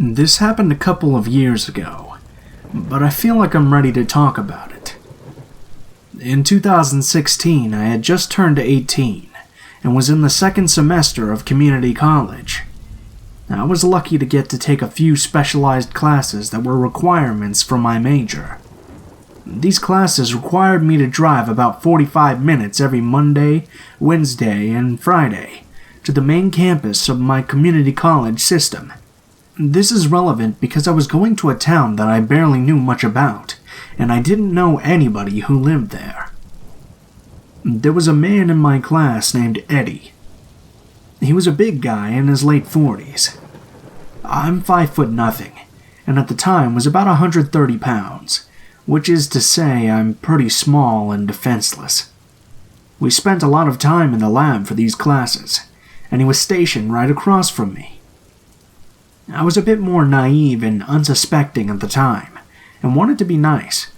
This happened a couple of years ago, but I feel like I'm ready to talk about it. In 2016, I had just turned 18 and was in the second semester of community college. I was lucky to get to take a few specialized classes that were requirements for my major. These classes required me to drive about 45 minutes every Monday, Wednesday, and Friday to the main campus of my community college system. This is relevant because I was going to a town that I barely knew much about, and I didn't know anybody who lived there. There was a man in my class named Eddie. He was a big guy in his late 40s. I'm 5'0", and at the time was about 130 pounds, which is to say I'm pretty small and defenseless. We spent a lot of time in the lab for these classes, and he was stationed right across from me. I was a bit more naive and unsuspecting at the time, and wanted to be nice,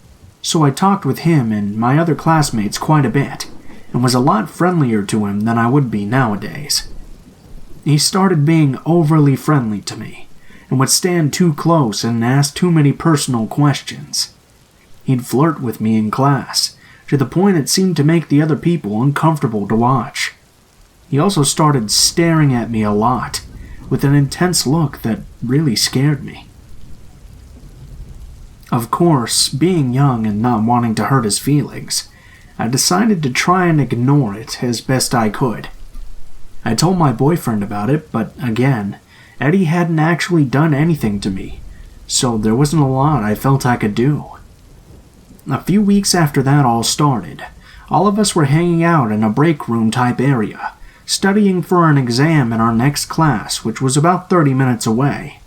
so I talked with him and my other classmates quite a bit, and was a lot friendlier to him than I would be nowadays. He started being overly friendly to me, and would stand too close and ask too many personal questions. He'd flirt with me in class, to the point it seemed to make the other people uncomfortable to watch. He also started staring at me a lot, with an intense look that really scared me. Of course, being young and not wanting to hurt his feelings, I decided to try and ignore it as best I could. I told my boyfriend about it, but again, Eddie hadn't actually done anything to me, so there wasn't a lot I felt I could do. A few weeks after that all started, all of us were hanging out in a break room type area, studying for an exam in our next class, which was about 30 minutes away.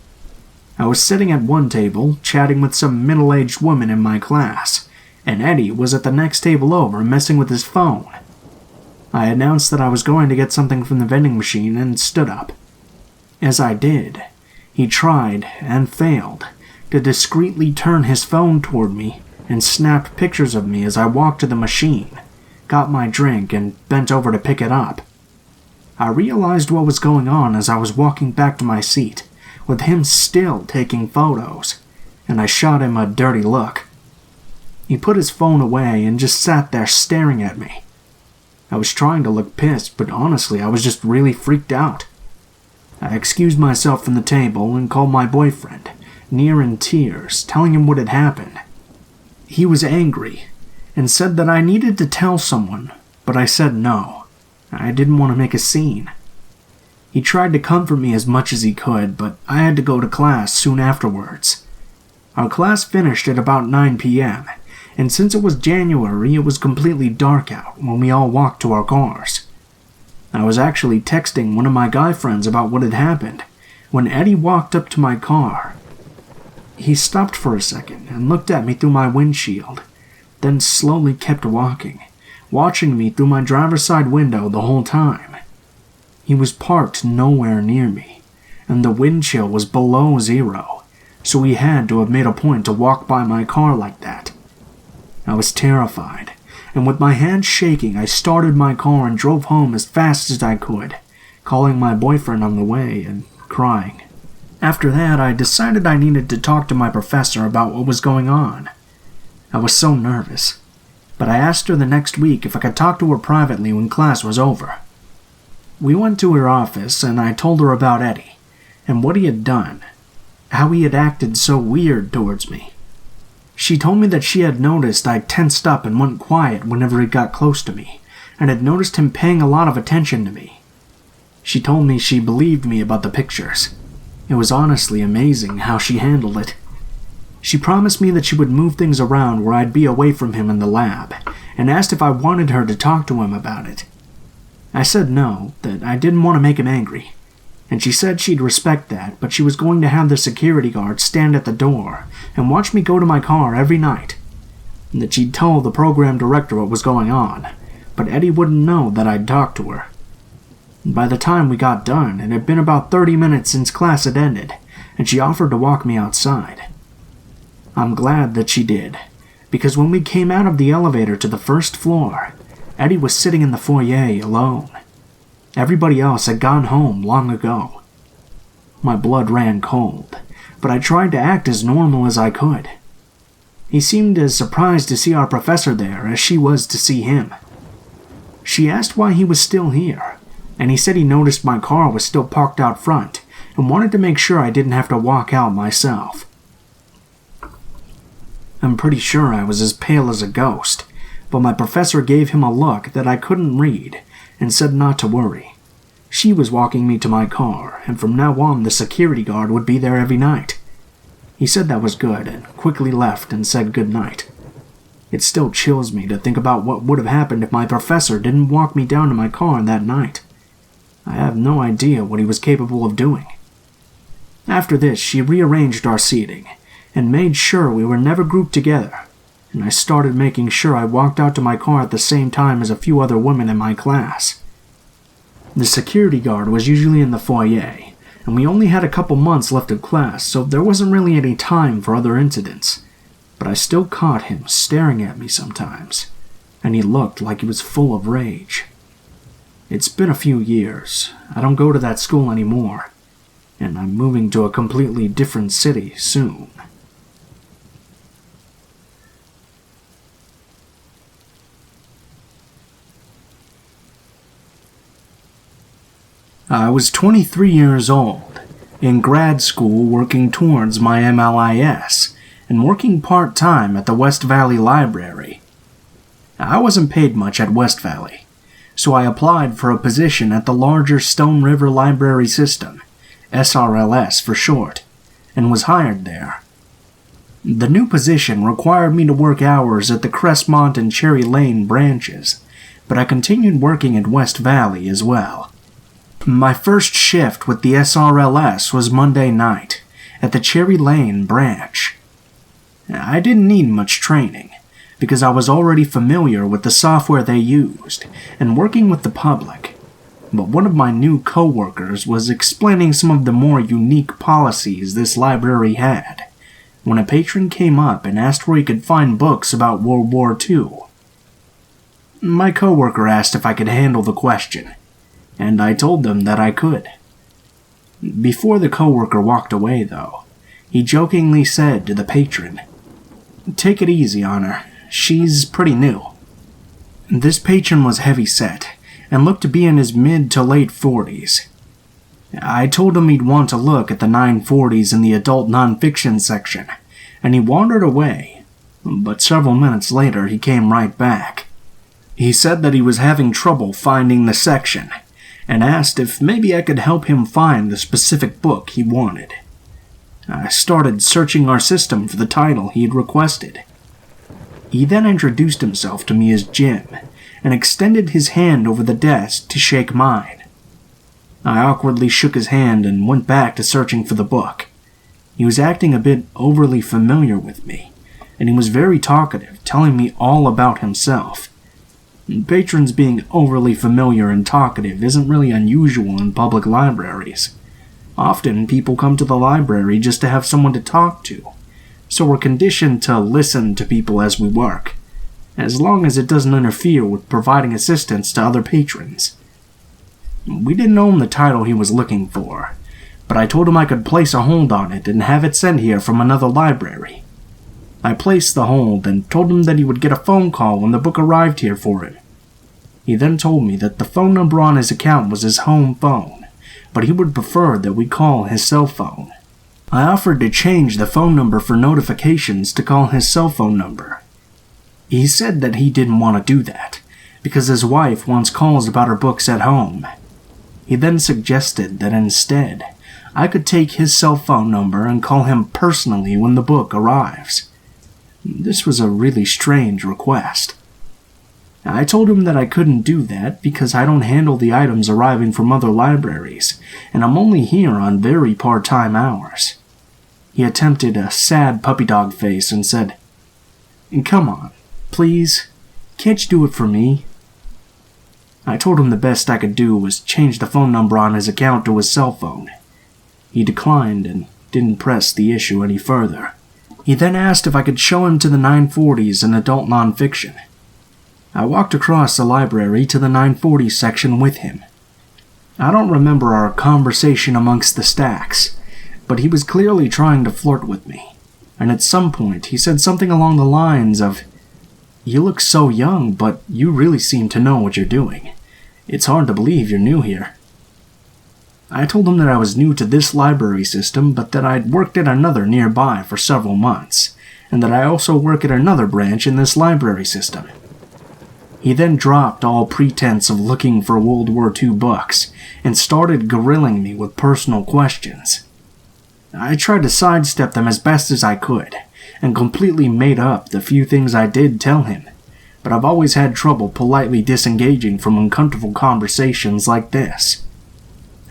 I was sitting at one table, chatting with some middle-aged woman in my class, and Eddie was at the next table over messing with his phone. I announced that I was going to get something from the vending machine and stood up. As I did, he tried, and failed, to discreetly turn his phone toward me and snapped pictures of me as I walked to the machine, got my drink, and bent over to pick it up. I realized what was going on as I was walking back to my seat, with him still taking photos, and I shot him a dirty look. He put his phone away and just sat there staring at me. I was trying to look pissed, but honestly I was just really freaked out. I excused myself from the table and called my boyfriend, near in tears, telling him what had happened. He was angry, and said that I needed to tell someone, but I said no. I didn't want to make a scene. He tried to comfort me as much as he could, but I had to go to class soon afterwards. Our class finished at about 9 p.m., and since it was January, it was completely dark out when we all walked to our cars. I was actually texting one of my guy friends about what had happened when Eddie walked up to my car. He stopped for a second and looked at me through my windshield, then slowly kept walking, watching me through my driver's side window the whole time. He was parked nowhere near me, and the wind chill was below 0, so he had to have made a point to walk by my car like that. I was terrified, and with my hands shaking, I started my car and drove home as fast as I could, calling my boyfriend on the way and crying. After that, I decided I needed to talk to my professor about what was going on. I was so nervous, but I asked her the next week if I could talk to her privately when class was over. We went to her office, and I told her about Eddie, and what he had done, how he had acted so weird towards me. She told me that she had noticed I tensed up and went quiet whenever he got close to me, and had noticed him paying a lot of attention to me. She told me she believed me about the pictures. It was honestly amazing how she handled it. She promised me that she would move things around where I'd be away from him in the lab, and asked if I wanted her to talk to him about it. I said no, that I didn't want to make him angry, and she said she'd respect that, but she was going to have the security guard stand at the door and watch me go to my car every night, and that she'd tell the program director what was going on, but Eddie wouldn't know that I'd talked to her. By the time we got done, it had been about 30 minutes since class had ended, and she offered to walk me outside. I'm glad that she did, because when we came out of the elevator to the first floor, Eddie was sitting in the foyer alone. Everybody else had gone home long ago. My blood ran cold, but I tried to act as normal as I could. He seemed as surprised to see our professor there as she was to see him. She asked why he was still here, and he said he noticed my car was still parked out front and wanted to make sure I didn't have to walk out myself. I'm pretty sure I was as pale as a ghost, but my professor gave him a look that I couldn't read and said not to worry. She was walking me to my car, and from now on the security guard would be there every night. He said that was good and quickly left and said good night. It still chills me to think about what would have happened if my professor didn't walk me down to my car that night. I have no idea what he was capable of doing. After this, she rearranged our seating and made sure we were never grouped together, and I started making sure I walked out to my car at the same time as a few other women in my class. The security guard was usually in the foyer, and we only had a couple months left of class, so there wasn't really any time for other incidents. But I still caught him staring at me sometimes, and he looked like he was full of rage. It's been a few years. I don't go to that school anymore, and I'm moving to a completely different city soon. I was 23 years old, in grad school working towards my MLIS, and working part-time at the West Valley Library. I wasn't paid much at West Valley, so I applied for a position at the larger Stone River Library System, SRLS for short, and was hired there. The new position required me to work hours at the Crestmont and Cherry Lane branches, but I continued working at West Valley as well. My first shift with the SRLS was Monday night, at the Cherry Lane branch. I didn't need much training, because I was already familiar with the software they used and working with the public, but one of my new co-workers was explaining some of the more unique policies this library had, when a patron came up and asked where he could find books about World War II. My co-worker asked if I could handle the question, and I told them that I could. Before the co-worker walked away, though, he jokingly said to the patron, "Take it easy on her. She's pretty new." This patron was heavy-set and looked to be in his mid to late 40s. I told him he'd want to look at the 940s in the adult nonfiction section, and he wandered away, but several minutes later he came right back. He said that he was having trouble finding the section, and asked if maybe I could help him find the specific book he wanted. I started searching our system for the title he had requested. He then introduced himself to me as Jim, and extended his hand over the desk to shake mine. I awkwardly shook his hand and went back to searching for the book. He was acting a bit overly familiar with me, and he was very talkative, telling me all about himself. Patrons being overly familiar and talkative isn't really unusual in public libraries. Often people come to the library just to have someone to talk to, so we're conditioned to listen to people as we work, as long as it doesn't interfere with providing assistance to other patrons. We didn't own the title he was looking for, but I told him I could place a hold on it and have it sent here from another library. I placed the hold and told him that he would get a phone call when the book arrived here for him. He then told me that the phone number on his account was his home phone, but he would prefer that we call his cell phone. I offered to change the phone number for notifications to call his cell phone number. He said that he didn't want to do that, because his wife wants calls about her books at home. He then suggested that instead, I could take his cell phone number and call him personally when the book arrives. This was a really strange request. I told him that I couldn't do that because I don't handle the items arriving from other libraries, and I'm only here on very part-time hours. He attempted a sad puppy dog face and said, "Come on, please, can't you do it for me?" I told him the best I could do was change the phone number on his account to his cell phone. He declined and didn't press the issue any further. He then asked if I could show him to the 940s in adult nonfiction. I walked across the library to the 940 section with him. I don't remember our conversation amongst the stacks, but he was clearly trying to flirt with me, and at some point he said something along the lines of, "You look so young, but you really seem to know what you're doing. It's hard to believe you're new here." I told him that I was new to this library system, but that I'd worked at another nearby for several months, and that I also work at another branch in this library system. He then dropped all pretense of looking for World War II books and started grilling me with personal questions. I tried to sidestep them as best as I could, and completely made up the few things I did tell him, but I've always had trouble politely disengaging from uncomfortable conversations like this.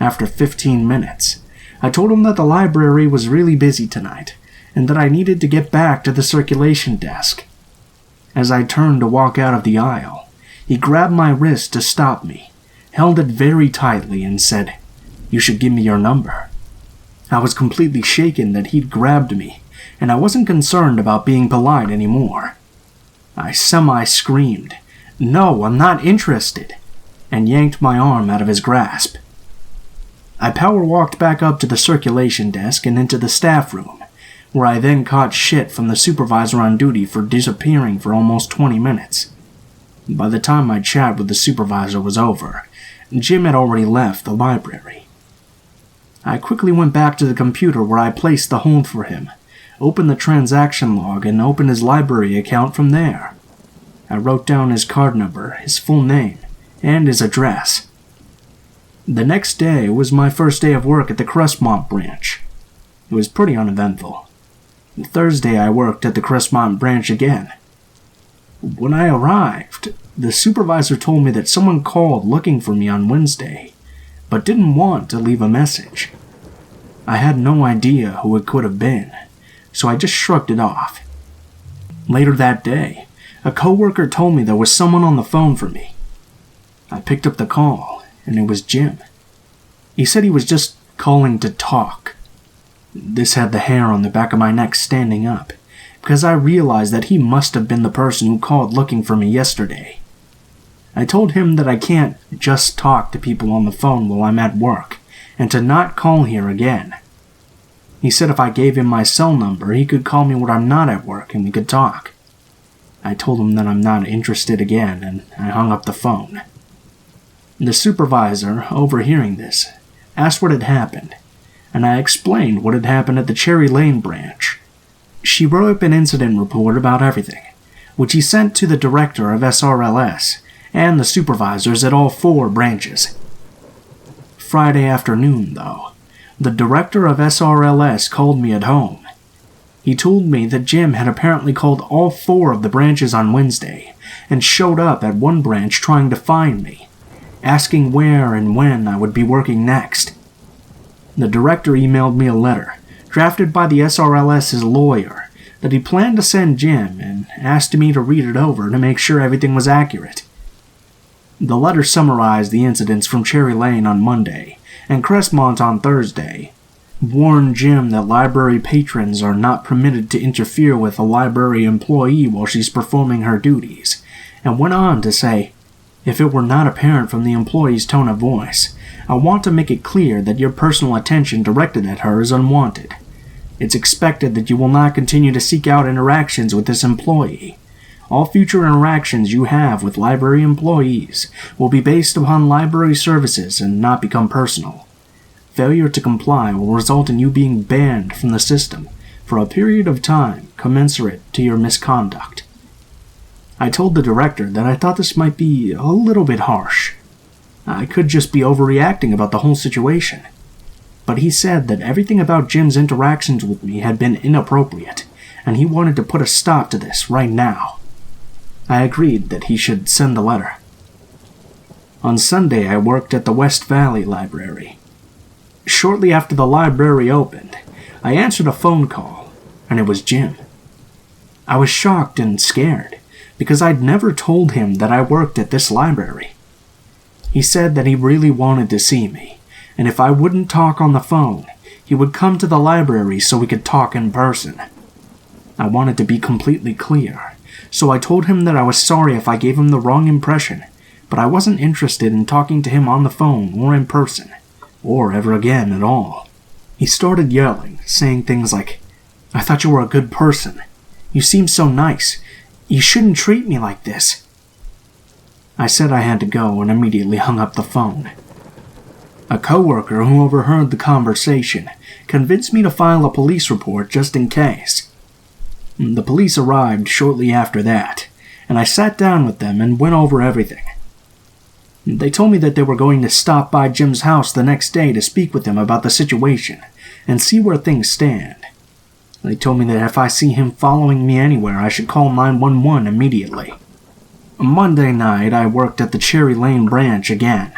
After 15 minutes, I told him that the library was really busy tonight, and that I needed to get back to the circulation desk. As I turned to walk out of the aisle, he grabbed my wrist to stop me, held it very tightly, and said, "You should give me your number." I was completely shaken that he'd grabbed me, and I wasn't concerned about being polite anymore. I semi-screamed, "No, I'm not interested," and yanked my arm out of his grasp. I power-walked back up to the circulation desk and into the staff room, where I then caught shit from the supervisor on duty for disappearing for almost 20 minutes. By the time my chat with the supervisor was over, Jim had already left the library. I quickly went back to the computer where I placed the hold for him, opened the transaction log, and opened his library account from there. I wrote down his card number, his full name, and his address. The next day was my first day of work at the Crestmont branch. It was pretty uneventful. Thursday I worked at the Crestmont branch again. When I arrived, the supervisor told me that someone called looking for me on Wednesday, but didn't want to leave a message. I had no idea who it could have been, so I just shrugged it off. Later that day, a coworker told me there was someone on the phone for me. I picked up the call, and it was Jim. He said he was just calling to talk. This had the hair on the back of my neck standing up, because I realized that he must have been the person who called looking for me yesterday. I told him that I can't just talk to people on the phone while I'm at work, and to not call here again. He said if I gave him my cell number, he could call me when I'm not at work and we could talk. I told him that I'm not interested again, and I hung up the phone. The supervisor, overhearing this, asked what had happened, and I explained what had happened at the Cherry Lane branch. She wrote up an incident report about everything, which he sent to the director of SRLS and the supervisors at all 4 branches. Friday afternoon, though, the director of SRLS called me at home. He told me that Jim had apparently called all 4 of the branches on Wednesday and showed up at one branch trying to find me, asking where and when I would be working next. The director emailed me a letter, drafted by the SRLS's lawyer, that he planned to send Jim and asked me to read it over to make sure everything was accurate. The letter summarized the incidents from Cherry Lane on Monday and Crestmont on Thursday, warned Jim that library patrons are not permitted to interfere with a library employee while she's performing her duties, and went on to say, "If it were not apparent from the employee's tone of voice, I want to make it clear that your personal attention directed at her is unwanted. It's expected that you will not continue to seek out interactions with this employee. All future interactions you have with library employees will be based upon library services and not become personal. Failure to comply will result in you being banned from the system for a period of time commensurate to your misconduct." I told the director that I thought this might be a little bit harsh. I could just be overreacting about the whole situation. But he said that everything about Jim's interactions with me had been inappropriate, and he wanted to put a stop to this right now. I agreed that he should send the letter. On Sunday, I worked at the West Valley Library. Shortly after the library opened, I answered a phone call, and it was Jim. I was shocked and scared, because I'd never told him that I worked at this library. He said that he really wanted to see me, and if I wouldn't talk on the phone, he would come to the library so we could talk in person. I wanted to be completely clear, so I told him that I was sorry if I gave him the wrong impression, but I wasn't interested in talking to him on the phone or in person, or ever again at all. He started yelling, saying things like, "I thought you were a good person. You seem so nice. You shouldn't treat me like this." I said I had to go and immediately hung up the phone. A coworker who overheard the conversation convinced me to file a police report just in case. The police arrived shortly after that, and I sat down with them and went over everything. They told me that they were going to stop by Jim's house the next day to speak with him about the situation and see where things stand. They told me that if I see him following me anywhere, I should call 911 immediately. Monday night, I worked at the Cherry Lane branch again.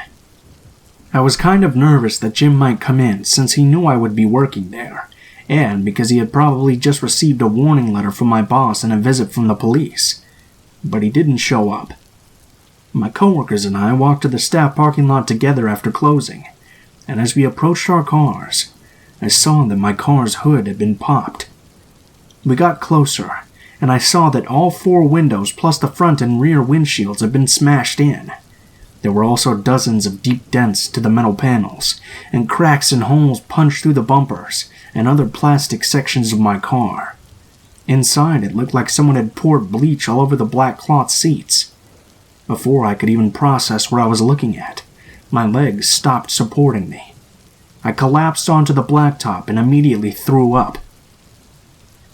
I was kind of nervous that Jim might come in since he knew I would be working there, and because he had probably just received a warning letter from my boss and a visit from the police. But he didn't show up. My coworkers and I walked to the staff parking lot together after closing, and as we approached our cars, I saw that my car's hood had been popped. We got closer, and I saw that all 4 windows plus the front and rear windshields had been smashed in. There were also dozens of deep dents to the metal panels, and cracks and holes punched through the bumpers and other plastic sections of my car. Inside, it looked like someone had poured bleach all over the black cloth seats. Before I could even process what I was looking at, my legs stopped supporting me. I collapsed onto the blacktop and immediately threw up.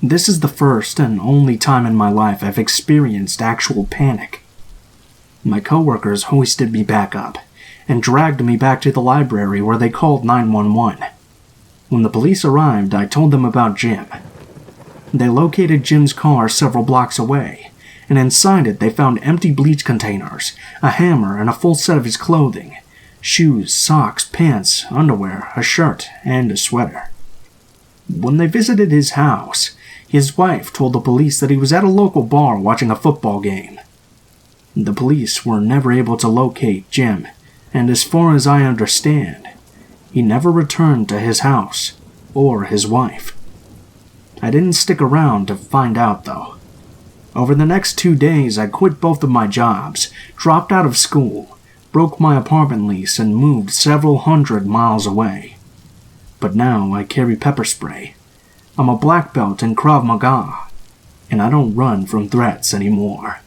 This is the first and only time in my life I've experienced actual panic. My coworkers hoisted me back up and dragged me back to the library where they called 911. When the police arrived, I told them about Jim. They located Jim's car several blocks away, and inside it they found empty bleach containers, a hammer, and a full set of his clothing: shoes, socks, pants, underwear, a shirt, and a sweater. When they visited his house, his wife told the police that he was at a local bar watching a football game. The police were never able to locate Jim, and as far as I understand, he never returned to his house or his wife. I didn't stick around to find out, though. Over the next 2 days, I quit both of my jobs, dropped out of school, broke my apartment lease, and moved several hundred miles away. But now I carry pepper spray. I'm a black belt in Krav Maga, and I don't run from threats anymore.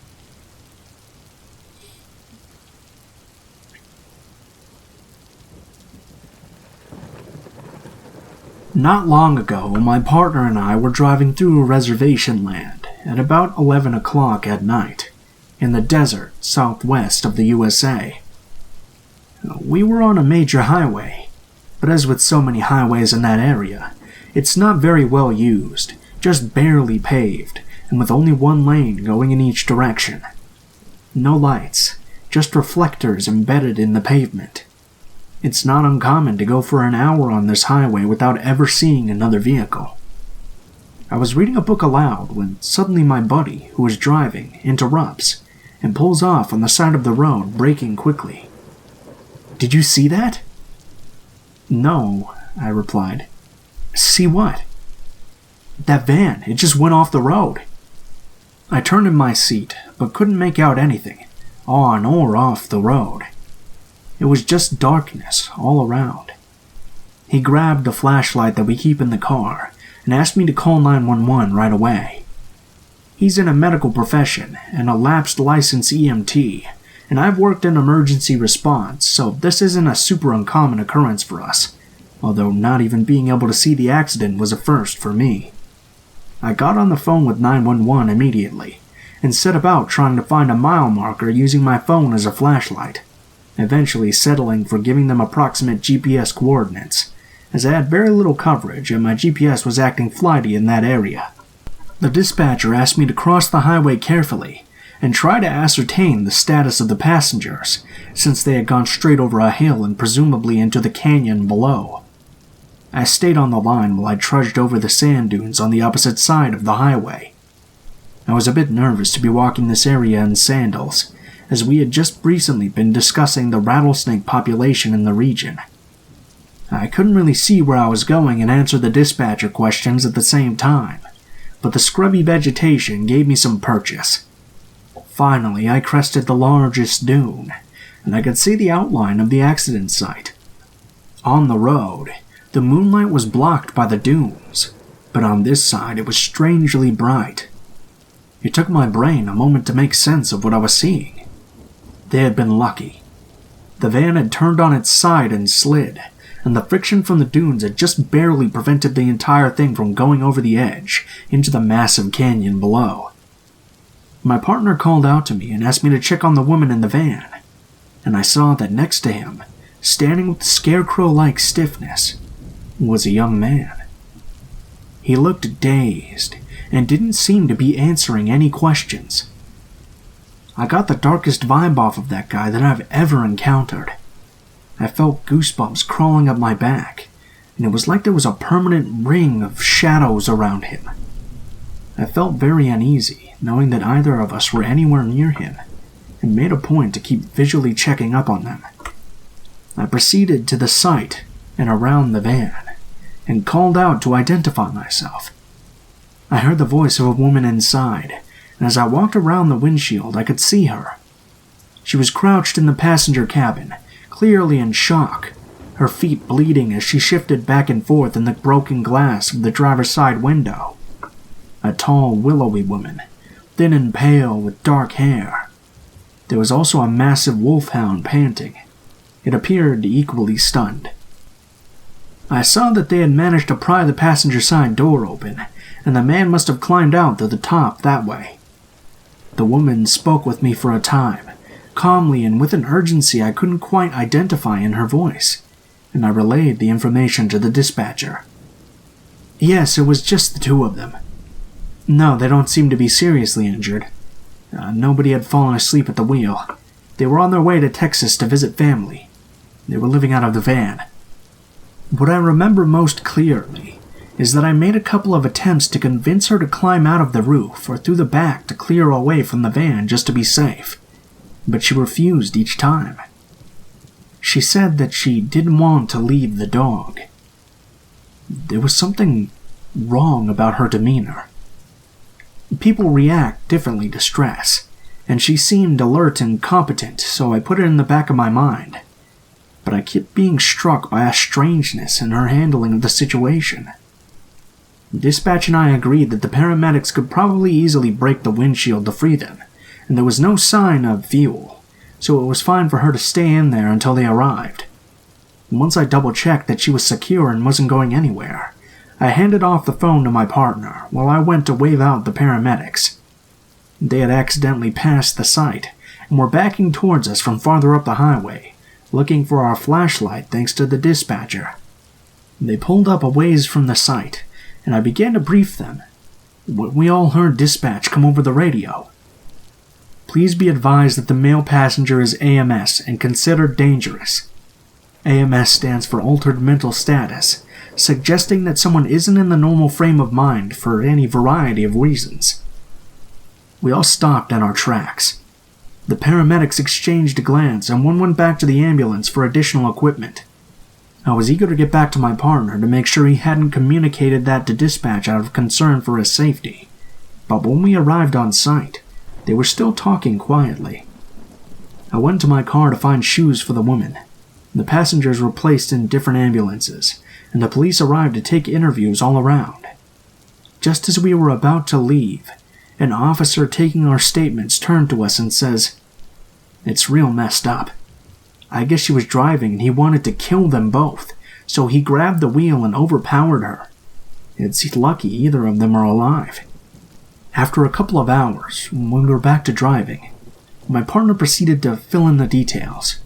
Not long ago, my partner and I were driving through a reservation land at about 11 o'clock at night, in the desert southwest of the USA. We were on a major highway, but as with so many highways in that area, it's not very well used, just barely paved, and with only 1 lane going in each direction. No lights, just reflectors embedded in the pavement. It's not uncommon to go for an hour on this highway without ever seeing another vehicle. I was reading a book aloud when suddenly my buddy, who was driving, interrupts and pulls off on the side of the road, braking quickly. "Did you see that?" "No," I replied. "See what?" "That van, it just went off the road." I turned in my seat, but couldn't make out anything, on or off the road. It was just darkness all around. He grabbed a flashlight that we keep in the car and asked me to call 911 right away. He's in a medical profession and a lapsed licensed EMT, and I've worked in emergency response, so this isn't a super uncommon occurrence for us, although not even being able to see the accident was a first for me. I got on the phone with 911 immediately and set about trying to find a mile marker using my phone as a flashlight, eventually settling for giving them approximate GPS coordinates, as I had very little coverage and my GPS was acting flighty in that area. The dispatcher asked me to cross the highway carefully and try to ascertain the status of the passengers, since they had gone straight over a hill and presumably into the canyon below. I stayed on the line while I trudged over the sand dunes on the opposite side of the highway. I was a bit nervous to be walking this area in sandals, as we had just recently been discussing the rattlesnake population in the region. I couldn't really see where I was going and answer the dispatcher questions at the same time, but the scrubby vegetation gave me some purchase. Finally, I crested the largest dune, and I could see the outline of the accident site. On the road, The moonlight was blocked by the dunes, but on this side it was strangely bright. It took my brain a moment to make sense of what I was seeing. They had been lucky. The van had turned on its side and slid, and the friction from the dunes had just barely prevented the entire thing from going over the edge into the massive canyon below. My partner called out to me and asked me to check on the woman in the van, and I saw that next to him, standing with scarecrow-like stiffness, was a young man. He looked dazed and didn't seem to be answering any questions. I got the darkest vibe off of that guy that I've ever encountered. I felt goosebumps crawling up my back, and it was like there was a permanent ring of shadows around him. I felt very uneasy, knowing that either of us were anywhere near him, and made a point to keep visually checking up on them. I proceeded to the site and around the van, and called out to identify myself. I heard the voice of a woman inside, and as I walked around the windshield, I could see her. She was crouched in the passenger cabin, clearly in shock, her feet bleeding as she shifted back and forth in the broken glass of the driver's side window. A tall, willowy woman, thin and pale with dark hair. There was also a massive wolfhound panting. It appeared equally stunned. I saw that they had managed to pry the passenger side door open, and the man must have climbed out through the top that way. The woman spoke with me for a time, calmly and with an urgency I couldn't quite identify in her voice, and I relayed the information to the dispatcher. Yes, it was just the two of them. No, they don't seem to be seriously injured. Nobody had fallen asleep at the wheel. They were on their way to Texas to visit family. They were living out of the van. What I remember most clearly is that I made a couple of attempts to convince her to climb out of the roof or through the back to clear away from the van just to be safe, but she refused each time. She said that she didn't want to leave the dog. There was something wrong about her demeanor. People react differently to stress, and she seemed alert and competent, so I put it in the back of my mind. But I kept being struck by a strangeness in her handling of the situation. Dispatch and I agreed that the paramedics could probably easily break the windshield to free them, and there was no sign of fuel, so it was fine for her to stay in there until they arrived. Once I double-checked that she was secure and wasn't going anywhere, I handed off the phone to my partner while I went to wave out the paramedics. They had accidentally passed the site and were backing towards us from farther up the highway, looking for our flashlight thanks to the dispatcher. They pulled up a ways from the site, and I began to brief them. We all heard dispatch come over the radio. Please be advised that the male passenger is AMS and considered dangerous. AMS stands for altered mental status, suggesting that someone isn't in the normal frame of mind for any variety of reasons. We all stopped in our tracks. The paramedics exchanged a glance, and one went back to the ambulance for additional equipment. I was eager to get back to my partner to make sure he hadn't communicated that to dispatch out of concern for his safety, but when we arrived on site, they were still talking quietly. I went to my car to find shoes for the woman. The passengers were placed in different ambulances, and the police arrived to take interviews all around. Just as we were about to leave, an officer taking our statements turned to us and says, "It's real messed up. I guess she was driving and he wanted to kill them both, so he grabbed the wheel and overpowered her. It's lucky either of them are alive." After a couple of hours, when we were back to driving, my partner proceeded to fill in the details.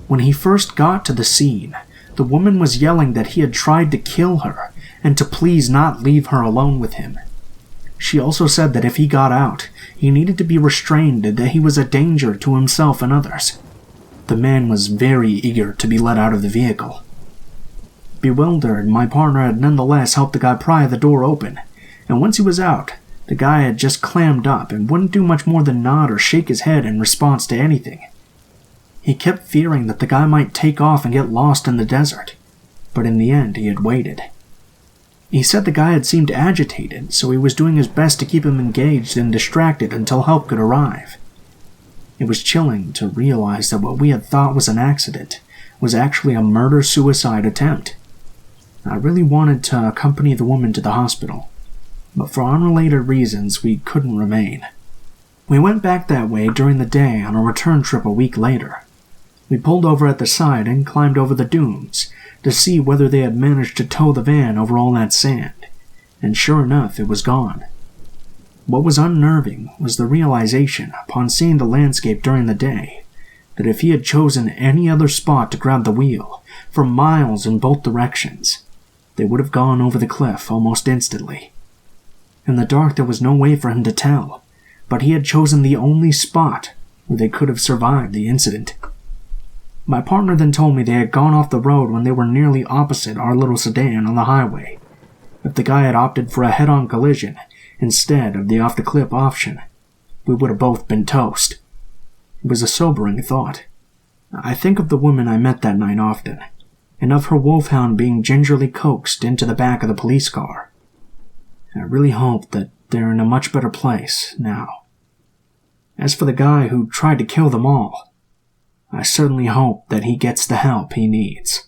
When he first got to the scene, the woman was yelling that he had tried to kill her and to please not leave her alone with him. She also said that if he got out, he needed to be restrained and that he was a danger to himself and others. The man was very eager to be let out of the vehicle. Bewildered, my partner had nonetheless helped the guy pry the door open, and once he was out, the guy had just clammed up and wouldn't do much more than nod or shake his head in response to anything. He kept fearing that the guy might take off and get lost in the desert, but in the end he had waited. He said the guy had seemed agitated, so he was doing his best to keep him engaged and distracted until help could arrive. It was chilling to realize that what we had thought was an accident was actually a murder-suicide attempt. I really wanted to accompany the woman to the hospital, but for unrelated reasons we couldn't remain. We went back that way during the day on a return trip a week later. We pulled over at the side and climbed over the dunes to see whether they had managed to tow the van over all that sand, and sure enough, it was gone. What was unnerving was the realization, upon seeing the landscape during the day, that if he had chosen any other spot to grab the wheel, for miles in both directions, they would have gone over the cliff almost instantly. In the dark, there was no way for him to tell, but he had chosen the only spot where they could have survived the incident. My partner then told me they had gone off the road when they were nearly opposite our little sedan on the highway. If the guy had opted for a head-on collision instead of the off-the-cliff option, we would have both been toast. It was a sobering thought. I think of the woman I met that night often, and of her wolfhound being gingerly coaxed into the back of the police car. I really hope that they're in a much better place now. As for the guy who tried to kill them all, I certainly hope that he gets the help he needs.